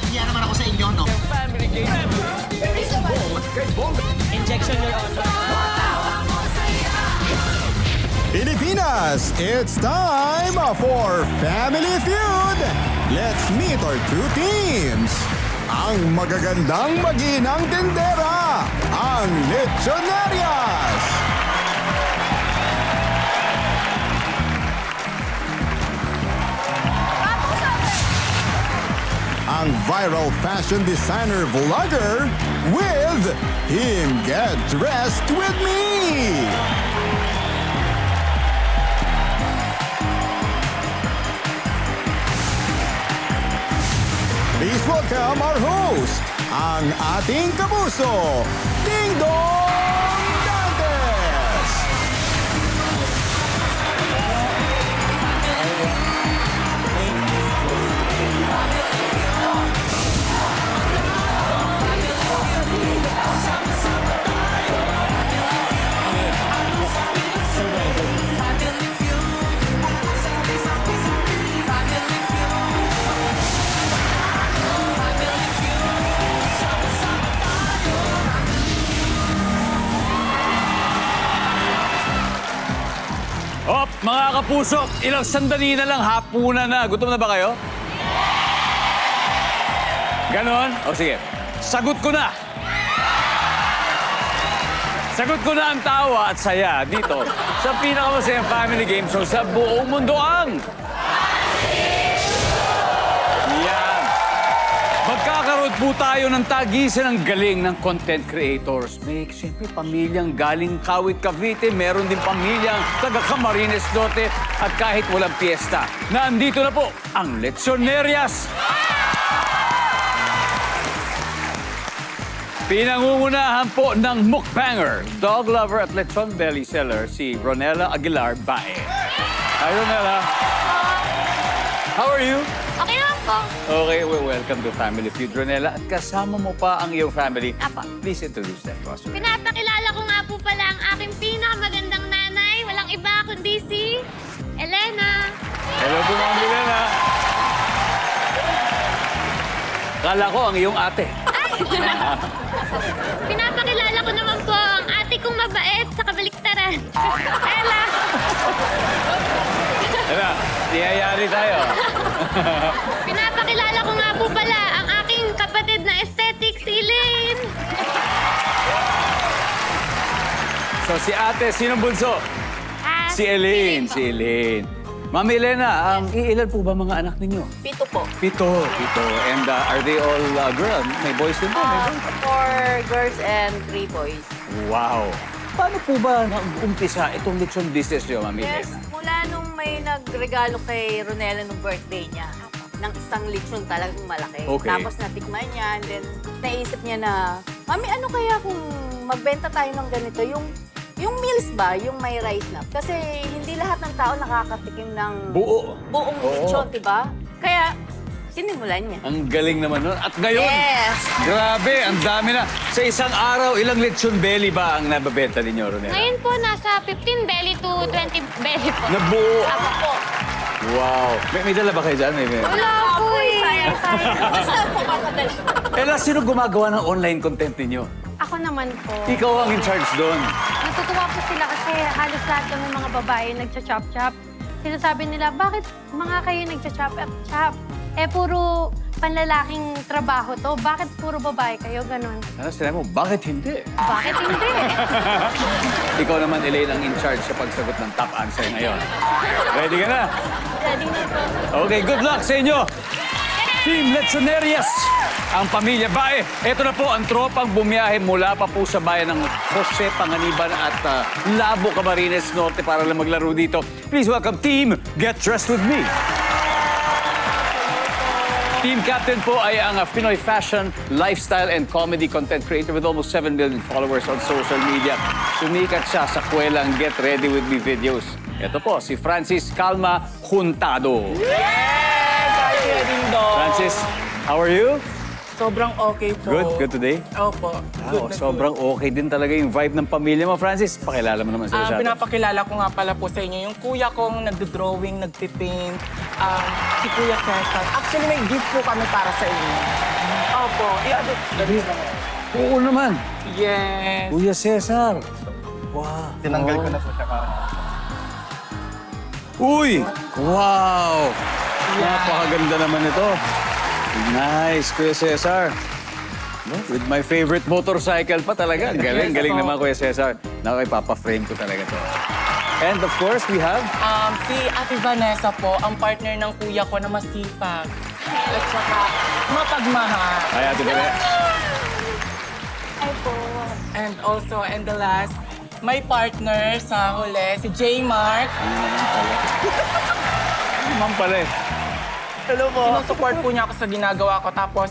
Nahiya naman ako sa inyo, no? Injection, Your Honor. Pilipinas, it's time for Family Feud! Let's meet our two teams! Ang magagandang mag-inang tendera, ang Lechonerias! Ang viral fashion designer vlogger with Him Get Dressed With Me! Please welcome our host, ang ating kapuso, Ding Dong Dantes! Op, mga kapuso, ilang sandali na lang, hapunan na. Gutom na ba kayo? Ganon? O sige, sagot ko na. Sagot ko na ang tawa at saya dito sa pinakamasayang family game show sa buong mundo ang... Yan. Magkakaroon po tayo ng tagisan ng galing ng content creators. May siyempre pamilyang galing Kawit, Cavite, meron din pamilyang taga Camarines Norte at kahit walang piyesta. Nandito na po ang Lechonerias. Pinangungunahan po ng mukbanger, dog lover at lechon belly seller si Ronella Aguilar Bae. Hi, Ronella. How are you? Okay lang po. Okay, well, welcome to Family Feud, Ronella. At kasama mo pa ang iyong family. Apo. Please introduce them to us. Pinapakilala ko nga po pala ang aking pinakamagandang nanay. Walang iba kundi si Elena. Hello po, Ma'am Elena. Kala ko ang iyong ate. Pinapakilala ko naman po ang ate kong mabait sa kabaliktaran. Ella. Ella, niyayari tayo. Pinapakilala ko nga po pala ang aking kapatid na aesthetic, si Elaine. So, si ate, sinong bunso? Si Elaine, si Elaine. Mami Elena, iilan po ba mga anak ninyo? 7 po. Pito. And are they all girl? May boys din po? May boys? 4 girls and 3 boys. Wow. Paano po ba nag-umpisa itong lechon business niyo, Mami Yes, Elena? mula nung may nagregalo kay Ronella nung birthday niya, ng isang lechon talagang malaki. Okay. Tapos natikman niya, and then naisip niya na, Mami, ano kaya kung magbenta tayo ng ganito? Yung meals ba, yung may rice na? Kasi hindi lahat ng tao nakakatikim ng Buong lechon, diba? Kaya, sinimulan niya. Ang galing naman nun. At ngayon, Yes! grabe, ang dami na. Sa isang araw, ilang lechon belly ba ang nababenta ninyo, Ronella? Ngayon po, nasa 15 belly to 20 belly po. Nabuo. Ako po. Wow. May dala ba kayo dyan? Wala po eh. Sayang. Basta po makadali. Ella, sino gumagawa ng online content ninyo? Ako naman po. Ikaw ang in charge doon. Natutuwa po sila kasi halos lahat kami mga babae nagcha-chop-chop. Sinasabi nila, bakit mga kayo nagcha-chop-chop? Eh, puro panlalaking trabaho to. Bakit puro babae kayo? Ganon. Ano sinabi mo, bakit hindi? Bakit hindi? Ikaw naman, Elaine, ang in charge sa pagsagot ng top answer ngayon. Ready ka na? Ready na po. Okay, good luck sa inyo! Team Lechonerias! Ang pamilya Bae. Ito na po ang tropang bumiyahe mula pa po sa bayan ng Jose Panganiban at Labo, Camarines Norte para lang maglaro dito. Please welcome Team Get Dressed With Me! Team captain po ay ang Pinoy fashion, lifestyle, and comedy content creator with almost 7 million followers on social media. Sumikat siya sa kwelang Get Ready With Me videos. Ito po, si Francis Calma Juntado. Francis, how are you? Sobrang okay po. Good? Good today? Opo. Wow, sobrang okay din talaga yung vibe ng pamilya mo, Francis. Pakilala mo naman sila sa atin. Pinapakilala ko nga pala po sa inyo yung kuya kong nagdo-drawing, nagpipaint, si Kuya Cesar. Actually, may gift po kami para sa inyo. Opo. Oo naman. Yes. Kuya Cesar. Wow. Tinanggal ko na po siya para. Uy! Wow! Napakaganda naman ito. Nice, Kuya Cesar. With my favorite motorcycle pa talaga. Galing, galing naman, Kuya Cesar. Naku, ipapa-frame ko talaga to. And of course, we have... Si Ate Vanessa po, ang partner ng kuya ko na masipag. At saka mapagmahal. Ay, Ate Bele. Ay po. And also, and the last, my partner sa huli, si J. Mark. Naman pala eh. Hello po. Sinusupport po niya ako sa ginagawa ko. Tapos,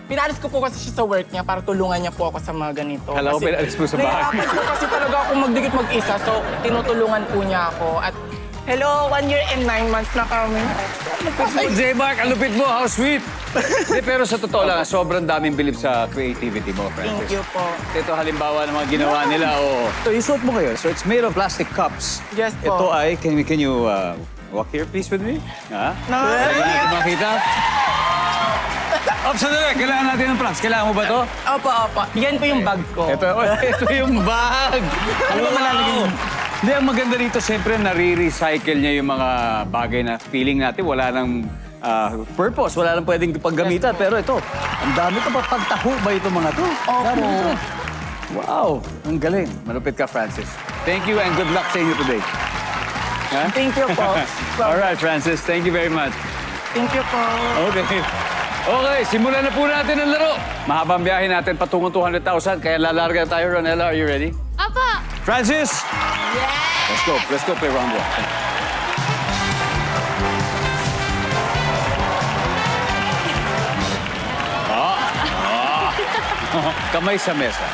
pinalis ko po kasi siya sa work niya para tulungan niya po ako sa mga ganito. Kala ko pinalis mo sa bahay. Nahihirapan po kasi talaga ako magdikit mag-isa. So, tinutulungan po niya ako. At hello, 1 year and 9 months na kami. J-Mark, ang lupit mo. How sweet. Hindi, pero sa totoo lang, sobrang daming bilib sa creativity mo, Francis. Thank you po. Ito halimbawa ng mga ginawa nila. Oh. Ito, isuot mo kayo. So it's made of plastic cups. Yes po. Ito ay, can you walk here please with me? Ha? No. Kailangan natin makita. Ops, sandali. Kailangan natin ng props. Kailangan mo ba to? Opo, opo. Yan po yung bag ko. Ito yung bag. Ano ba malalagay mo? Hindi, ang maganda dito, siyempre, nare-recycle niya yung mga bagay na feeling natin wala nang purpose, wala nang pwedeng paggamitan. Pero ito, ang dami ka pa pagtaho ba itong mga to? Dami ito. Wow, ang galing. Malupit ka, Francis. Thank you and good luck sa inyo today. Ha? Thank you po. All right, Francis. Thank you very much. Thank you po. Okay. Okay, simulan na po natin ang laro. Mahabang biyahe natin patungong 200,000, kaya lalarga na tayo. Ronella, are you ready? Apa! Francis! Yes! Let's go play round one. Kamay sa mesa.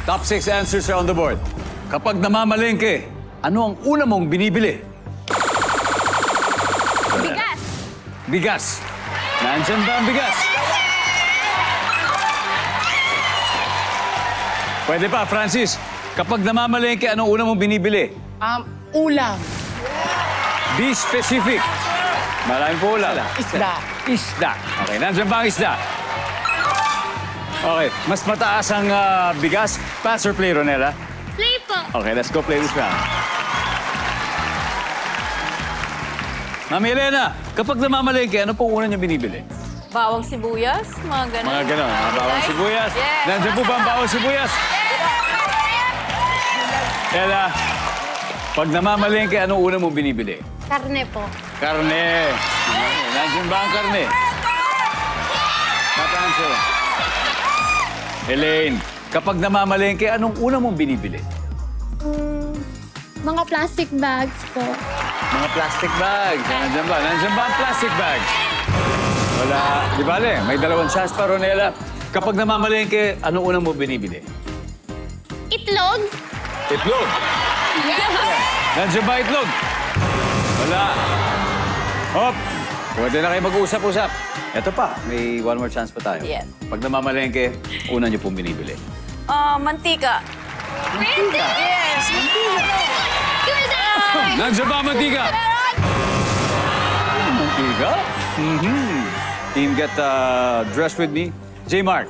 Top 6 answers are on the board. Kapag namamalengke, ano ang una mong binibili? Bigas! Bigas. Nandyan ba ang bigas? Pwede pa, Francis. Kapag namamalengke, anong una mong binibili? Ulam. Be specific. Maraming po ulam. Isda. Isda. Okay, nandyan ba ang isda? Okay, mas mataas ang bigas. Pass or play, Ronella? Play po! Okay, let's go play this round. Mami Elena, kapag namamalengke, ano pong una niyo binibili? Bawang sibuyas, mga ganun. Mga gano'n, mga bawang sibuyas. Yes. Nandiyan po ba ang bawang sibuyas? Ella, pag namamalengke, anong una mong binibili? Karne po. Karne. Nandiyan ba ang karne? Top answer. Elaine, kapag namamalengke, anong una mong binibili? Mga plastic bags po. Mga plastic bags. Nandiyan ba? Nandiyan ba ang plastic bags? Wala. Di bale, may dalawang chance pa, Ronella. Kapag namamalengke, anong una mo binibili? Itlog. Itlog. Nandiyan ba itlog? Wala. Hop. Pwede na kayo mag-uusap-usap. Ito pa, may one more chance pa tayo. Yes. Pag namamalengke, una niyo pong binibili. Mantika. Pwede. Yes. Nandiyan ba ang mantika? Mantika? Team get dressed with me. J. Mark,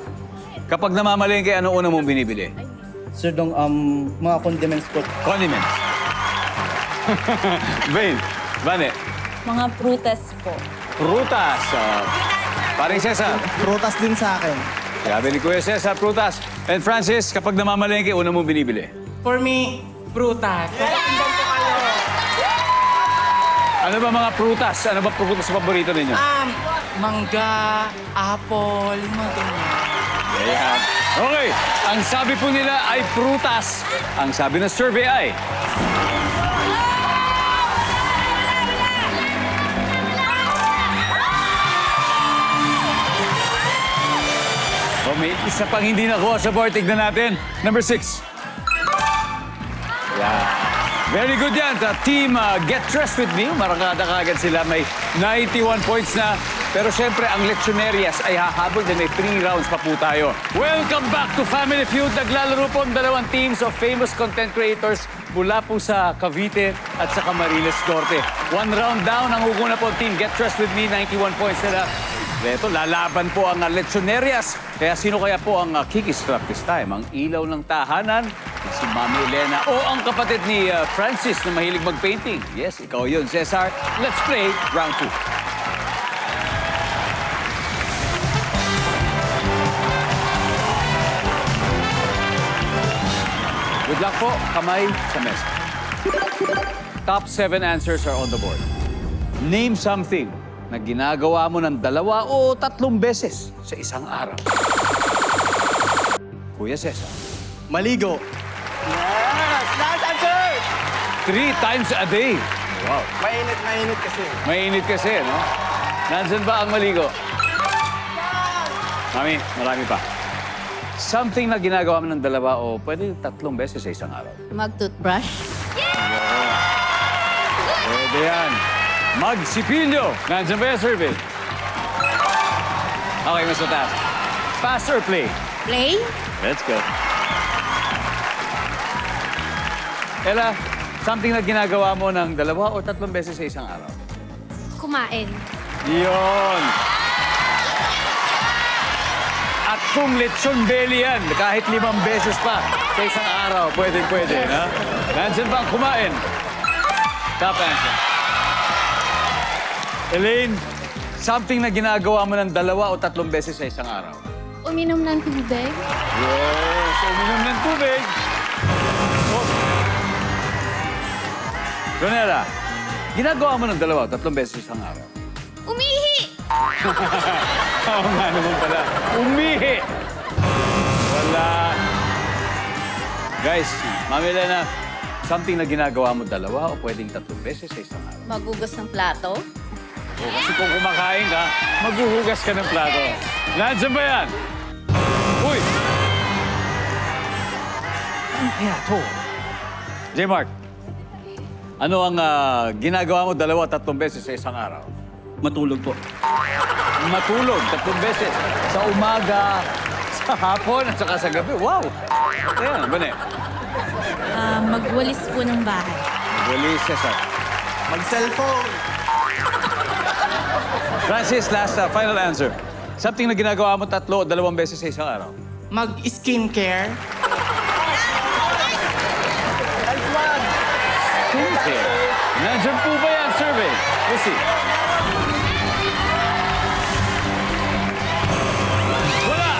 kapag namamalengke, ano una mong binibili? Sir, dong, mga condiments po. Condiments. Vane, Mga prutas po. prutas. Paring Cesar. Prutas din sa akin. Sabi ni Kuya Cesar, prutas. And Francis, kapag namamalengke, una mong binibili? For me, prutas. Magandang po kayo. Ano ba mga prutas? Ano ba prutas paborito ninyo? Mangga, apple, mga ganyan. Ayan. Okay, ang sabi po nila ay prutas. Ang sabi ng survey ay... Oh, may isa pang hindi nakuha sa board. Tignan natin. Number 6. Yeah. Very good yan. The team Get Dressed With Me. Marakada kagad sila. May 91 points na. Pero syempre, ang Lechonerias ay hahabol din. May 3 rounds pa po tayo. Welcome back to Family Feud. Naglalaro po ang dalawang teams of famous content creators mula po sa Cavite at sa Camarines Norte. One round down ang uguna po team Get Dressed With Me, 91 points nila. Ito, lalaban po ang Lechonerias. Kaya sino kaya po ang kikistrap this time? Ang ilaw ng tahanan, si Mami Elena, o ang kapatid ni Francis na mahilig mag-painting? Yes, ikaw yun, Cesar. Let's play round 2. Good luck po, kamay sa mesa. Top 7 answers are on the board. Name something na ginagawa mo ng 2 o 3 beses sa isang araw. Kuya Cesar. Maligo. Yes! Last answer! 3 times a day. Wow. Mainit kasi. Mainit kasi, no? Nandyan ba ang maligo? Mami, marami pa. Something na ginagawa mo ng 2 o pwede 3 beses sa isang araw. Mag-toothbrush. Pwede yan. Magsipilyo. Nandyan ba yung survey? Okay, mas mataas. Pass or play? Play. Let's go. Ella, something na ginagawa mo ng 2 o 3 beses sa isang araw. Kumain. Yun. At kung lechon belly yan, kahit 5 beses pa sa isang araw, pwede. Ha? Nandyan ba ang kumain? Top answer. Elaine, something na ginagawa mo ng 2 o 3 beses sa isang araw. Uminom ng tubig. Yes, uminom ng tubig. Oh. Ronela, ginagawa mo ng 2 o 3 beses sa isang araw. Umihi! Oo nga naman pala. Umihi! Wala. Guys, Mami Elena, something na ginagawa mo 2 o pwedeng 3 beses sa isang araw. Magugas ng plato. O, kasi kung kumakain ka, maghuhugas ka ng plato. Nandiyan ba yan? Uy! Ano kaya to? J-Mark, ano ang ginagawa mo 2 o 3 beses sa isang araw? Matulog po. Matulog 3 beses. Sa umaga, sa hapon, at saka sa gabi. Wow! Ayan, Bane. Magwalis po ng bahay. Walis, Cesar. Mag-cellphone. Francis, last final answer. Something na ginagawa mo 3 o 2 beses sa isang araw. Mag-skincare. Okay. Nandiyan po ba yan, survey? Let's see. Wala!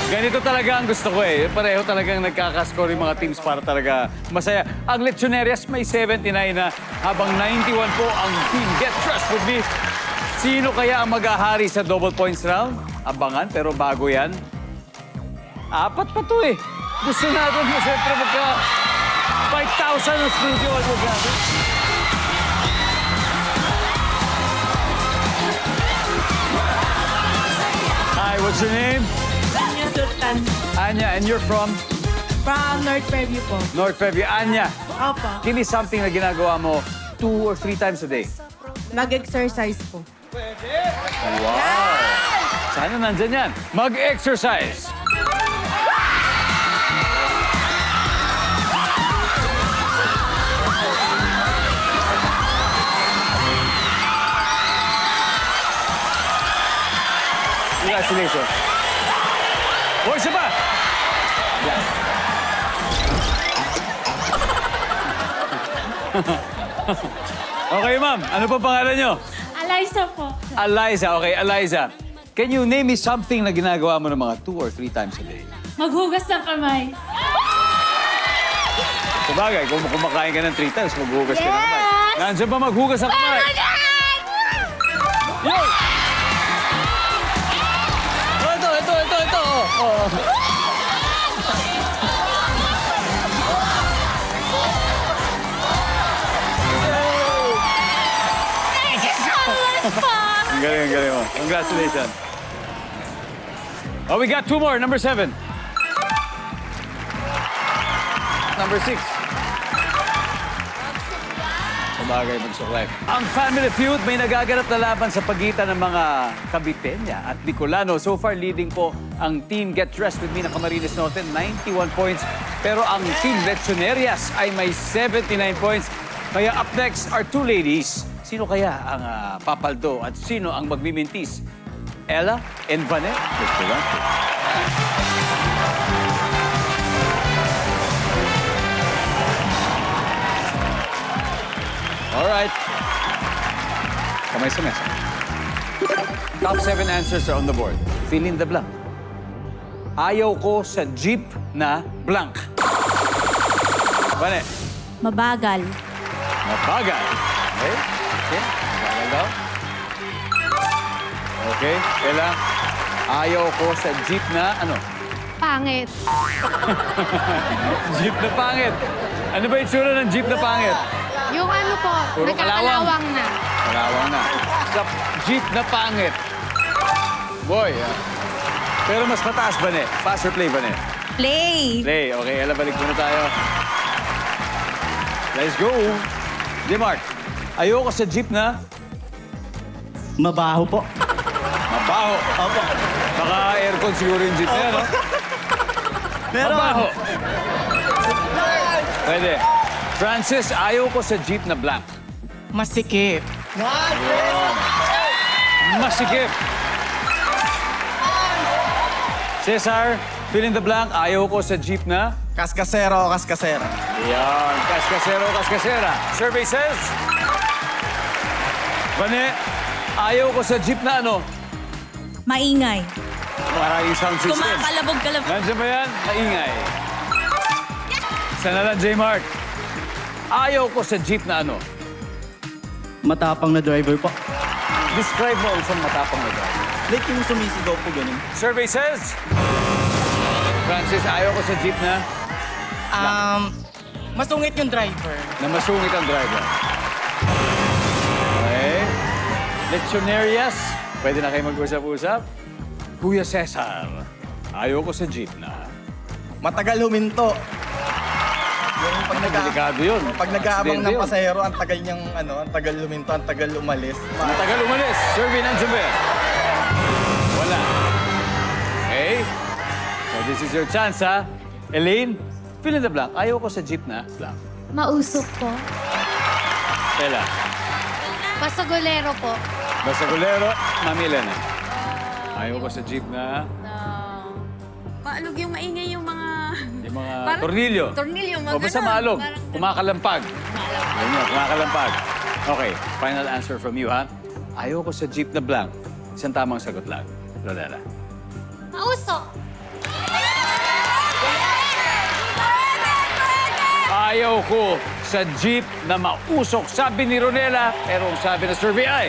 Ganito talaga ang gusto ko eh. Pareho talagang nagkakascore yung mga teams para talaga masaya. Ang Lechonerias may 79 na, habang 91 po ang team Get Dressed With Me. Sino kaya ang mag-ahari sa double points round? Abangan, pero bago yan, 4 pa to eh. Gusto natin mo siyempre magka 5,000 ng studio. Ano gabi? Hi, what's your name? Anya Sultan. Anya, and you're from? From North Fairview po. North Fairview. Anya, Opo. give me something na ginagawa mo 2 or 3 times a day. Mag-exercise po. Wow! Sana nandyan yan. Mag-exercise. Congratulations. O, isa pa! Yan. Okay, ma'am. Ano pa pangalan nyo? Eliza po. Eliza. Okay, Eliza. Can you name me something na ginagawa mo ng mga 2 or 3 times a day? Maghugas ng kamay. Sabagay, kung kumakain ka ng 3 times, maghugas ka ng kamay. Nandiyan ba maghugas ng kamay? Yo! Oh, ito. Oh. Thank you so much po. Ang galing mo. Congratulations. Oh, we got 2 more. Number 7. Number 6. bagay magsuklay. Ang Family Feud may nagaganap na laban sa pagitan ng mga Caviteña at Bicolano. So far, leading po ang Team Get Dressed With Me na Camarines Norte, 91 points. Pero ang Team Lechonerias ay may 79 points. Kaya up next are two ladies. Sino kaya ang papaldo at sino ang magmimintis? Ella and Vanette. Let's go on. Alright. Kamay sa mesa. Top 7 answers are on the board. Fill in the blank. Ayaw ko sa jeep na blank. Vanette. Mabagal. Mabagal. Okay? Okay. Mabagal daw. Okay. Ella. Ayaw ko sa jeep na ano? Pangit. Jeep na pangit. Ano ba yung tsura ng jeep na pangit? Yung ano po, Puro nagkakalawang na. Kalawang na. Sa jeep na pangit. Boy, Pero mas mataas ba, ne? Pass or play ba, ne? Play. Play. Okay, Ella, balik muna tayo. Let's go. Mark, ayoko sa jeep na Mabaho po. mabaho. Opo. Baka aircon siguro yung jeep niya, no? Meron. Mabaho. Pwede. Francis, ayaw ko sa jeep na blank. Masikip. Masikip. Cesar, fill in the blank. Ayaw ko sa jeep na... Kaskasero, kaskasera. Yan. Kaskasero, kaskasera. Survey says... Bane, ayaw ko sa jeep na ano? Maingay. Maraming sound system. Kumakalabog-kalabog. Nandiyan ba yan? Maingay. Sana lang, J-Mark. Ayaw ko sa jeep na ano? Matapang na driver po. Describe mo ang isang matapang na driver. Like yung sumisigaw po ganun. Survey says... Francis, ayaw ko sa jeep na... Masungit yung driver. na masungit ang driver. Okay. Lechonerias, pwede na kayo mag-usap-usap. Kuya Cesar, ayaw ko sa jeep na... Matagal huminto. Yung Delikado yun. pag nag-aabang Aksidente ng yun. pasahero, ang tagal niyang ang tagal huminto, ang tagal umalis. Matagal umalis. Survey ng Jumbe. Wala. Okay. So this is your chance, ha? Elaine, fill in the blank. Ayaw ko sa jeep na blank. Mausok po. Ella, Masagolero po. basta kulero, Mami Elena. Ayaw ko sa jeep na... Maalog yung maingay yung mga... Yung mga Parang- tornilyo. Tornilyo, mga O basta ganon. maalog. Parang- Kumakalampag. Ganyan, kumakalampag. Okay, final answer from you, ha? Ayaw ko sa jeep na blank. Isang tamang sagot lang. Rodela. Mausok. Ayaw ko sa jeep na mausok. Sabi ni Ronela, pero ang sabi na survey ay...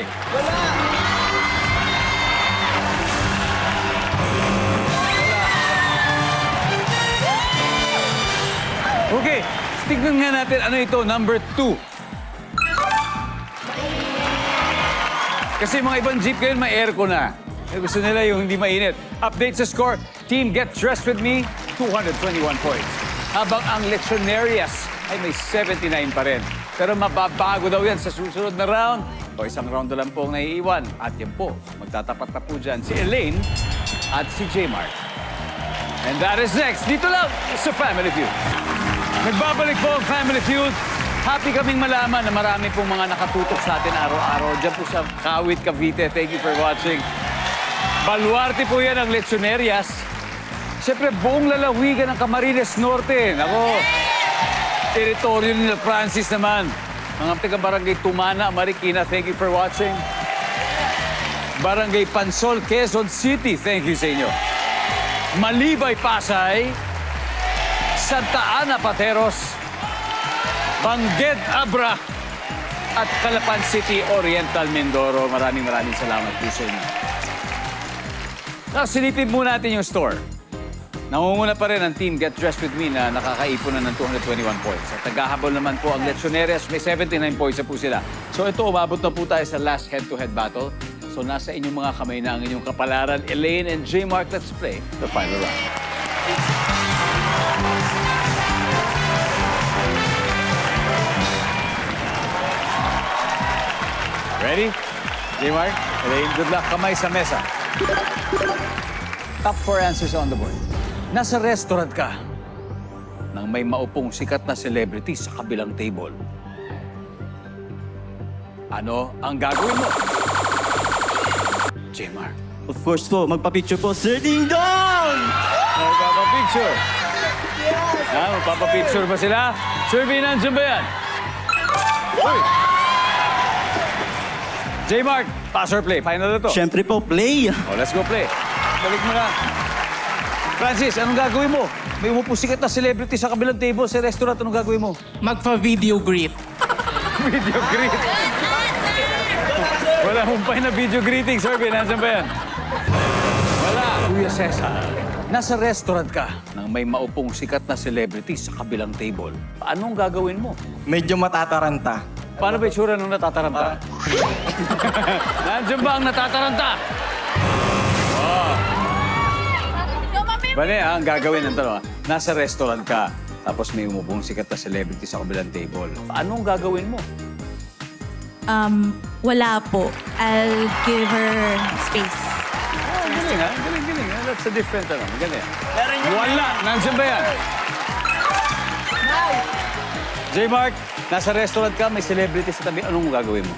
Okay, tignan nga natin ano ito, number 2. Kasi mga ibang jeep ngayon may aircon na. Gusto nila yung hindi mainit. Update sa score, Team Get Dressed With Me, 221 points. Habang ang Lechonerias ay may 79 pa rin. Pero mababago daw yan sa susunod na round. O isang round na lang po ang naiiwan. At yan po, magtatapat na po dyan si Elaine at si J-Mark. And that is next. Dito lang sa Family Feud. Nagbabalik po ang Family Feud. Happy kaming malaman na marami pong mga nakatutok sa atin araw-araw. Diyan po sa Kawit, Cavite. Thank you for watching. Baluarte po yan ang Lechonerias. Siyempre, buong lalawigan ng Camarines Norte. Nako, teritoryo ni Francis naman. Mga taga-barangay Tumana, Marikina, thank you for watching. Barangay Pansol, Quezon City, thank you sa inyo. Malibay, Pasay, Santa Ana, Pateros, Bangged, Abra, at Calapan City, Oriental, Mindoro. Maraming salamat po sa inyo. Now, silipin muna natin yung store. Nangunguna pa rin ang Team Get Dressed With Me na nakakaipon na ng 221 points. At naghahabol naman po ang Lechonerias, may 79 points na po sila. So ito, umabot na po tayo sa last head-to-head battle. So nasa inyong mga kamay na ang inyong kapalaran. Elaine and J-Mark, let's play the final round. Ready? J-Mark, Elaine, good luck. Kamay sa mesa. Top 4 answers on the board. Nasa restaurant ka nang may maupong sikat na celebrity sa kabilang table. Ano ang gagawin mo? J-Mark. Of course po, magpa-picture po, Sir Ding Dong! Magpapapicture. Magpapapicture ba sila? Survey, nandiyan ba yan? Uy! J-Mark, pass or play? Final na to. Siyempre po, play! Oh, let's go play. Balik mo na. Francis, anong gagawin mo? May umupo sikat na celebrity sa kabilang table sa restaurant. Anong gagawin mo? Magpa-video greet. Video greet. Wala humpay na video greeting, Survey. Nandiyan ba yan? Wala. Kuya Cesar, nasa restaurant ka nang may maupong sikat na celebrity sa kabilang table. Anong gagawin mo? Medyo matataranta. Paano ba itsura nung natataranta? Nandiyan ba ang natataranta? Bale, ang gagawin ng tanong, nasa restaurant ka, tapos may umupong sikat na celebrity sa kabilang table. Anong gagawin mo? Wala po. I'll give her space. Galing ha? Galing. That's a different ano. Galing. Wala! Nandiyan ba yan? J-Mark, nasa restaurant ka, may celebrity sa tabi. Anong gagawin mo?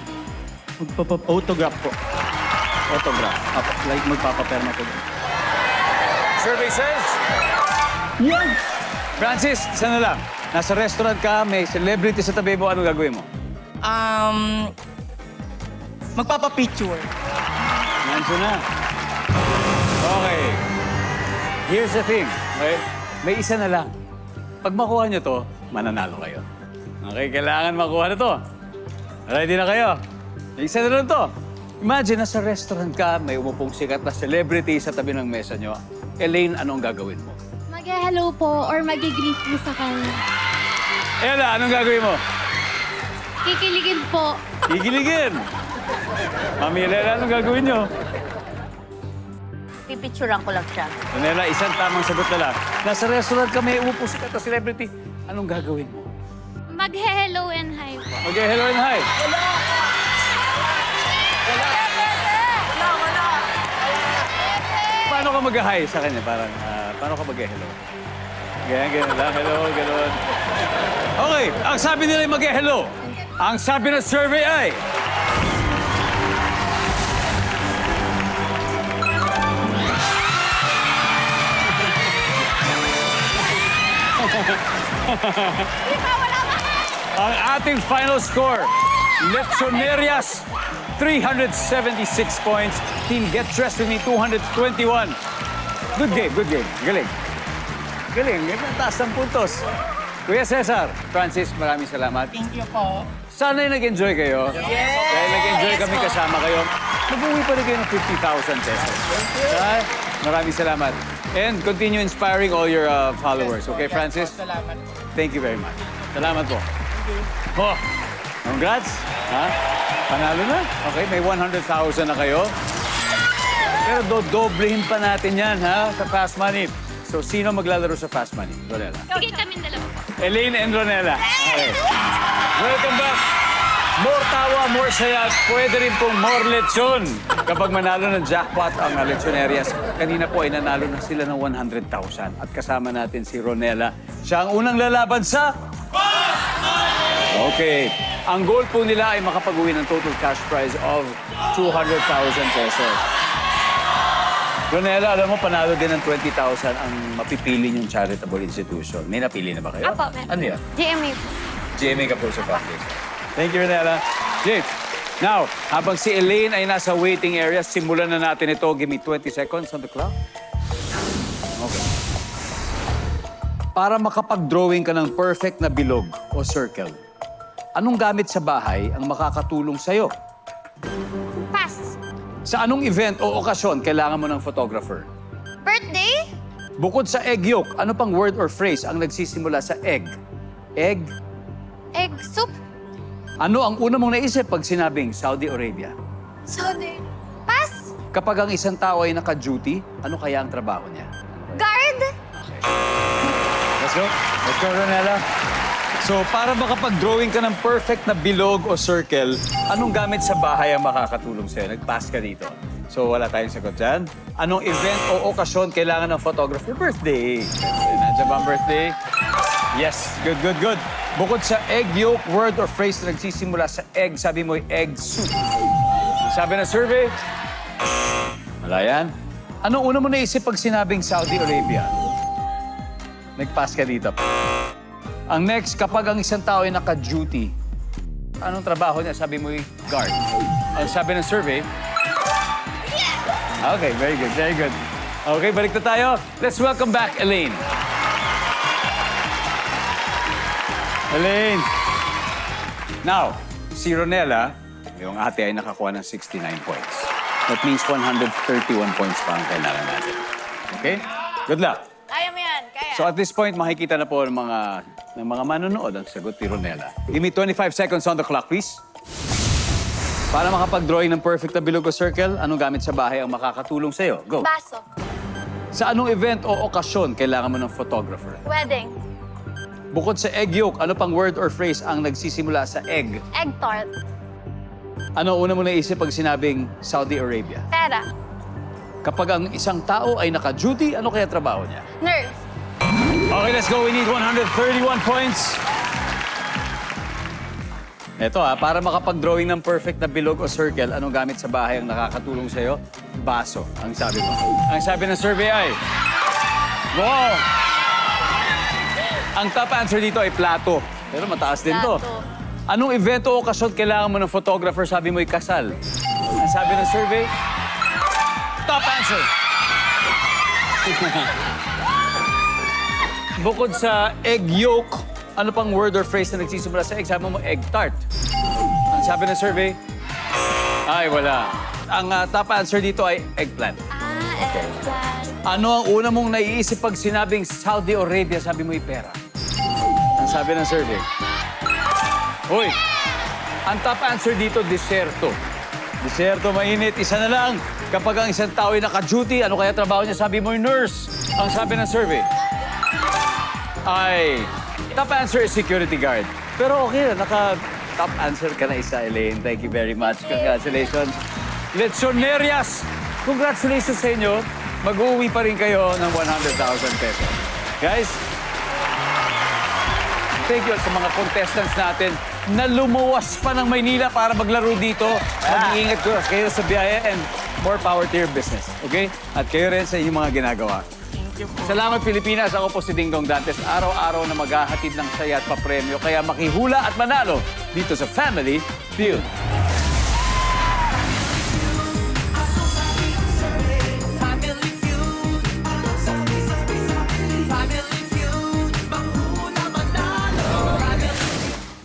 Autograph po. Autograph. Apo, like magpapaperma po. Survey says... Yan! Francis, isa na lang. Nasa restaurant ka, may celebrity sa tabi mo. Anong gagawin mo? Magpapapicture. Nandiyan na. Okay. Here's the thing. Okay? May isa na lang. Pag makuha nyo to, mananalo kayo. Okay, kailangan makuha na to. Ready na kayo? May isa na lang to. Imagine, nasa restaurant ka, may umupong sikat na celebrity sa tabi ng mesa nyo. Elaine, anong gagawin mo? Mag-hello po or mag-greet po sa kanya. Ella, anong gagawin mo? Kikiligin po. Kikiligin! Mami Ella, anong gagawin nyo? Pipicturean ko lang siya. Ella, isang tamang sagot na lang. Nasa restaurant ka, may umupong sikat na celebrity. Anong gagawin mo? Mag-hello and hi po. Okay, hello and hi. Paano ka mag-hi sa kanya? Parang, paano ka mag-hello? Ganyan lang. Hello, gano'n. Okay, ang sabi nila ay mag-hello. Ang sabi ng survey ay... Ang ating final score, Lechonerias, 376 points. Team Get Dressed With Me, 221. Good game. Galing. Taas ng puntos. Kuya Cesar, Francis, maraming salamat. Thank you po. Sana'y nag-enjoy kayo. Yes! Dahil nag-enjoy kami kasama kayo. Mag-uwi pa rin kayo ng 50,000 pesos. Right? Maraming salamat. And continue inspiring all your followers. Okay, Francis? Salamat po. Thank you very much. Salamat po. Oh, congrats. Ha? Panalo na. Okay, may 100,000 na kayo. Pero dodoblehin pa natin yan, ha? Sa Fast Money. So, sino maglalaro sa Fast Money? Ronela. Sige kami dalawa po. Elaine and Ronela. Okay. Welcome back. More tawa, more saya, at pwede rin pong more lechon. Kapag manalo ng jackpot ang Lechonerias, kanina po ay nanalo na sila ng 100,000. At kasama natin si Ronela. Siya ang unang lalaban sa... Okay. Ang goal po nila ay makapag-uwi ng total cash prize of 200,000 pesos. Ronela, alam mo, panalo din ng 20,000 ang mapipili niyong charitable institution. May napili na ba kayo? Apo, meron. Ano yan? GMA po. GMA Kapuso Foundation. Thank you, Ronela. Jake, now, habang si Elaine ay nasa waiting area, simulan na natin ito. Give me 20 seconds on the clock. Okay. Para makapag-drawing ka ng perfect na bilog o circle, anong gamit sa bahay ang makakatulong sa'yo? Pass. Sa anong event o okasyon kailangan mo ng photographer? Birthday? Bukod sa egg yolk, ano pang word or phrase ang nagsisimula sa egg? Egg? Egg soup? Ano ang una mong naisip pag sinabing Saudi Arabia? Sorry. Pass. Kapag ang isang tao ay naka-duty, ano kaya ang trabaho niya? Guard? Let's go, Ronela. So, para makapag-drawing ka ng perfect na bilog o circle, anong gamit sa bahay ang makakatulong sa'yo? Nag-pass ka dito. So, wala tayong sagot dyan. Anong event o okasyon kailangan ng photographer? Birthday. Nandiyan ba ang birthday? Yes. Good, good, good. Bukod sa egg yolk, word or phrase na nagsisimula sa egg, sabi mo egg soup. Sabi na survey? Wala yan. Anong una mo naisip pag sinabing Saudi Arabia? Nag-pass ka dito. Ang next, kapag ang isang tao ay naka-duty, anong trabaho niya? Sabi mo guard. Ang sabi ng survey? Okay, very good, very good. Okay, balik na tayo. Let's welcome back Elaine. Elaine. Now, si Ronella, yung ate ay nakakuha ng 69 points. That means 131 points pa ang kailangan natin. Okay? Good luck. Kaya mo yan, kaya. So at this point, makikita na po ng mga manonood ang sagot ni Ronella. Give me 25 seconds on the clock, please. Para makapag-drawing ng perfect na bilog o circle, anong gamit sa bahay ang makakatulong sa'yo? Go. Baso. Sa anong event o okasyon kailangan mo ng photographer? Wedding. Bukod sa egg yolk, ano pang word or phrase ang nagsisimula sa egg? Egg tart. Ano una mo naisip pag sinabing Saudi Arabia? Pera. Kapag ang isang tao ay naka-duty, ano kaya trabaho niya? Nurse. Okay, let's go. We need 131 points. Ito para makapag-drawing ng perfect na bilog o circle, anong gamit sa bahay ang nakakatulong sa'yo? Baso, ang sabi mo. Ang sabi ng survey ay... Wow! Ang top answer dito ay plato. Pero mataas din to. Plato. Anong event o okasyon kailangan mo ng photographer? Sabi mo ay kasal. Ang sabi ng survey? Top answer! Bukod sa egg yolk, ano pang word or phrase na nagsisimula sa egg? Sabi mo egg tart. Ang sabi ng survey? Ay, wala. Ang top answer dito ay eggplant. Eggplant. Ano ang una mong naiisip pag sinabing Saudi Arabia? Sabi mo ay pera. Ang sabi ng survey? Uy, ang top answer dito, disyerto. Disyerto, mainit. Isa na lang. Kapag ang isang tao ay naka-duty, ano kaya trabaho niya? Sabi mo ay nurse. Ang sabi ng survey? Ay, top answer is security guard. Pero okay na, naka-top answer ka na isa, Elaine. Thank you very much. Congratulations. Lechonerias, congratulations sa inyo. Mag-uwi pa rin kayo ng 100,000 pesos. Guys, thank you sa mga contestants natin na lumuwas pa ng Maynila para maglaro dito. Mag-iingat kayo sa biyaya and more power to your business. Okay? At kayo rin sa inyong mga ginagawa. Salamat Pilipinas. Ako po si Dingdong Dantes. Araw-araw na maghahatid ng saya at papremyo. Kaya makihula at manalo dito sa Family Feud.